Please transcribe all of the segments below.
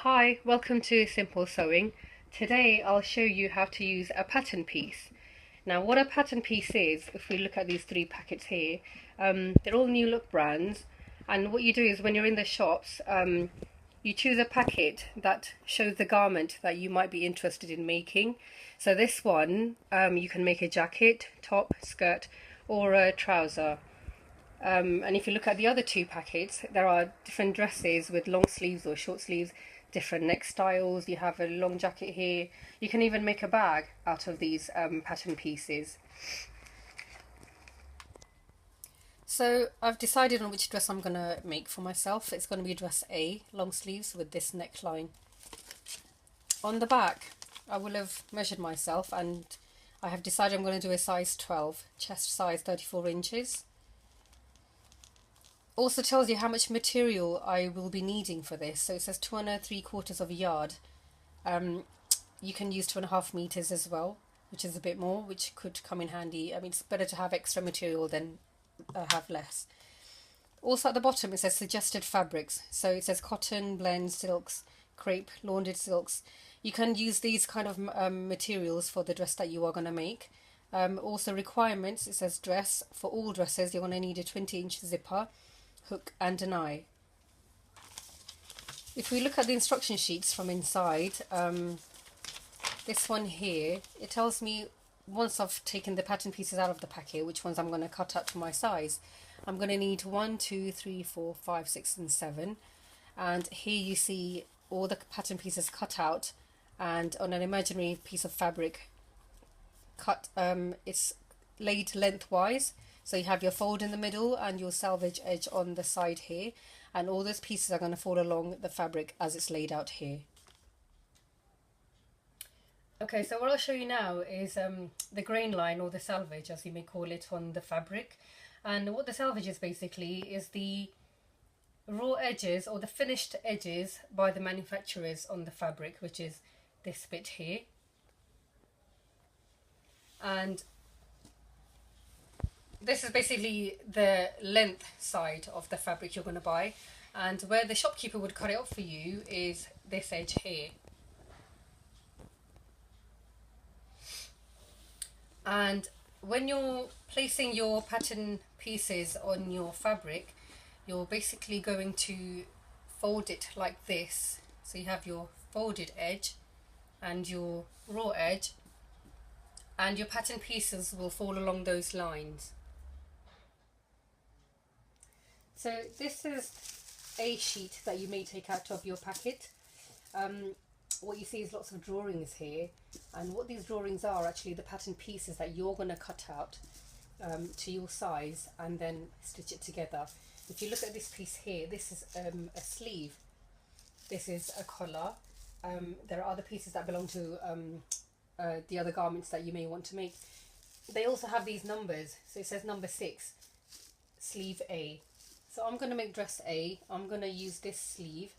Hi, welcome to Simple Sewing. Today I'll show you how to use a pattern piece. Now what a pattern piece is, if we look at these three packets here, they're all New Look brands, and what you do is when you're in the shops, you choose a packet that shows the garment that you might be interested in making. So this one, you can make a jacket, top, skirt, or a trouser. And if you look at the other two packets, there are different dresses with long sleeves or short sleeves, different neck styles. You have a long jacket here. You can even make a bag out of these pattern pieces. So I've decided on which dress I'm going to make for myself. It's going to be dress A, long sleeves with this neckline. On the back, I will have measured myself and I have decided I'm going to do a size 12, chest size 34 inches. Also tells you how much material I will be needing for this. So it says 2 3/4 of a yard. You can use 2.5 meters as well, which is a bit more, which could come in handy. I mean, it's better to have extra material than have less. Also at the bottom it says suggested fabrics. So it says cotton, blend, silks, crepe, laundered silks. You can use these kind of materials for the dress that you are going to make. Also requirements, it says dress. For all dresses you're going to need a 20-inch zipper, hook and an eye. If we look at the instruction sheets from inside, this one here, it tells me once I've taken the pattern pieces out of the packet which ones I'm going to cut out to my size. I'm going to need 1, 2, 3, 4, 5, 6 and 7, and here you see all the pattern pieces cut out and on an imaginary piece of fabric cut. It's laid lengthwise. So you have your fold in the middle and your selvage edge on the side here, and all those pieces are going to fall along the fabric as it's laid out here. Okay, so what I'll show you now is the grain line, or the selvage as you may call it, on the fabric. And what the selvage is basically is the raw edges or the finished edges by the manufacturers on the fabric, which is this bit here. And this is basically the length side of the fabric you're going to buy, and where the shopkeeper would cut it off for you is this edge here. And when you're placing your pattern pieces on your fabric, you're basically going to fold it like this. So you have your folded edge and your raw edge, and your pattern pieces will fall along those lines. So this is a sheet that you may take out of your packet. What you see is lots of drawings here, and what these drawings are actually the pattern pieces that you're going to cut out to your size and then stitch it together. If you look at this piece here, this is a sleeve, this is a collar. There are other pieces that belong to the other garments that you may want to make. They also have these numbers, so it says number 6, sleeve A. So I'm going to make dress A. I'm going to use this sleeve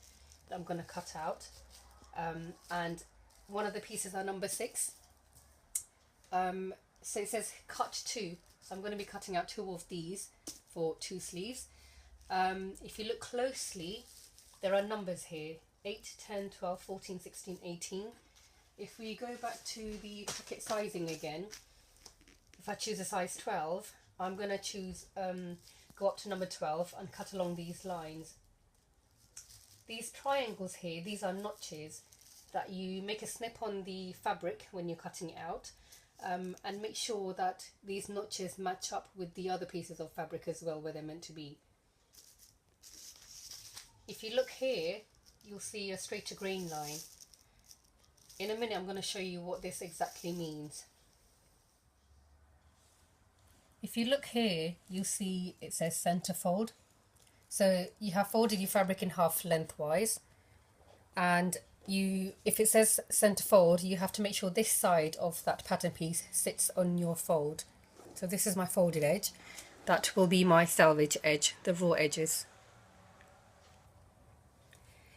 that I'm going to cut out, and one of the pieces are number 6. So it says cut 2, so I'm going to be cutting out 2 of these for 2 sleeves. If you look closely, there are numbers here, 8, 10, 12, 14, 16, 18. If we go back to the packet sizing again, if I choose a size 12, I'm going to choose go up to number 12 and cut along these lines. These triangles here, these are notches that you make a snip on the fabric when you're cutting it out, and make sure that these notches match up with the other pieces of fabric as well where they're meant to be. If you look here, you'll see a straighter grain line. In a minute I'm going to show you what this exactly means. If you look here, you'll see it says center fold. So you have folded your fabric in half lengthwise, and if it says center fold, you have to make sure this side of that pattern piece sits on your fold. So this is my folded edge. That will be my selvage edge, the raw edges.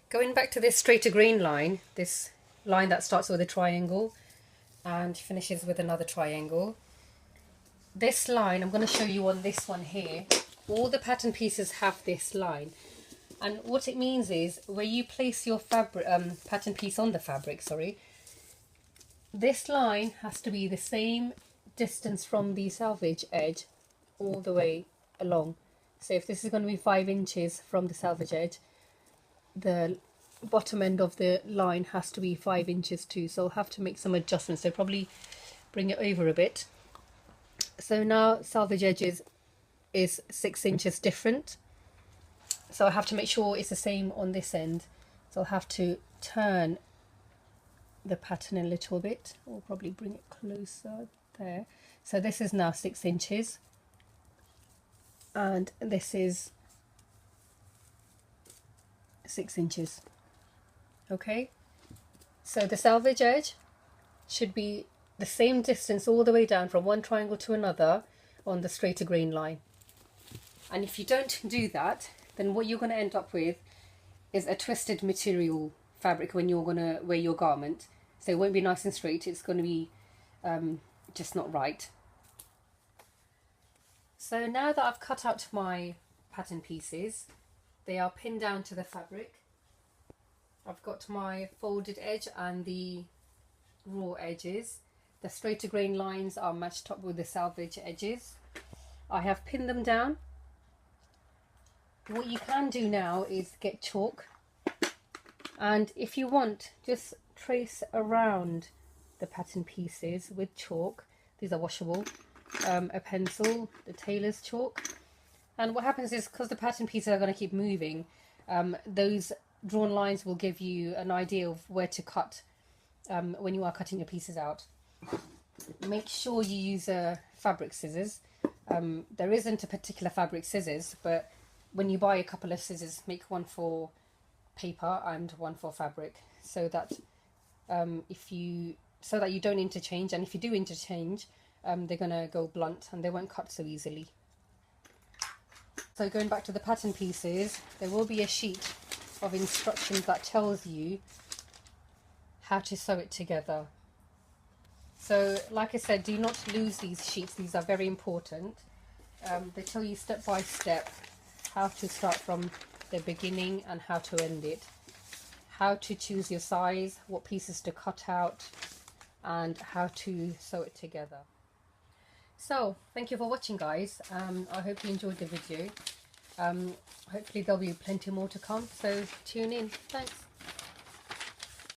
Going back to this straighter grain line, this line that starts with a triangle and finishes with another triangle. This line, I'm going to show you on this one here, all the pattern pieces have this line. And what it means is where you place your fabric pattern piece on the fabric, this line has to be the same distance from the selvage edge all the way along. So if this is going to be 5 inches from the selvage edge, the bottom end of the line has to be 5 inches too. So I'll have to make some adjustments, so probably bring it over a bit. So now selvage edges is 6 inches different, so I have to make sure it's the same on this end. So I'll have to turn the pattern a little bit, or probably bring it closer there. So this is now 6 inches, and this is 6 inches. Okay, so the selvage edge should be the same distance all the way down from one triangle to another on the straighter grain line. And if you don't do that, then what you're going to end up with is a twisted material fabric when you're going to wear your garment. So it won't be nice and straight, it's going to be just not right. So now that I've cut out my pattern pieces, they are pinned down to the fabric. I've got my folded edge and the raw edges. The straighter grain lines are matched up with the selvage edges. I have pinned them down. What you can do now is get chalk, and if you want, just trace around the pattern pieces with chalk. These are washable. A pencil, the tailor's chalk. And what happens is, because the pattern pieces are going to keep moving, those drawn lines will give you an idea of where to cut when you are cutting your pieces out. Make sure you use fabric scissors. There isn't a particular fabric scissors, but when you buy a couple of scissors, make one for paper and one for fabric, so that you don't interchange, and if you do interchange, they're gonna go blunt and they won't cut so easily. So going back to the pattern pieces, there will be a sheet of instructions that tells you how to sew it together. So like I said, do not lose these sheets, these are very important. They tell you step by step how to start from the beginning and how to end it, how to choose your size, what pieces to cut out, and how to sew it together. So thank you for watching, guys. I hope you enjoyed the video. Hopefully there'll be plenty more to come, so tune in. Thanks.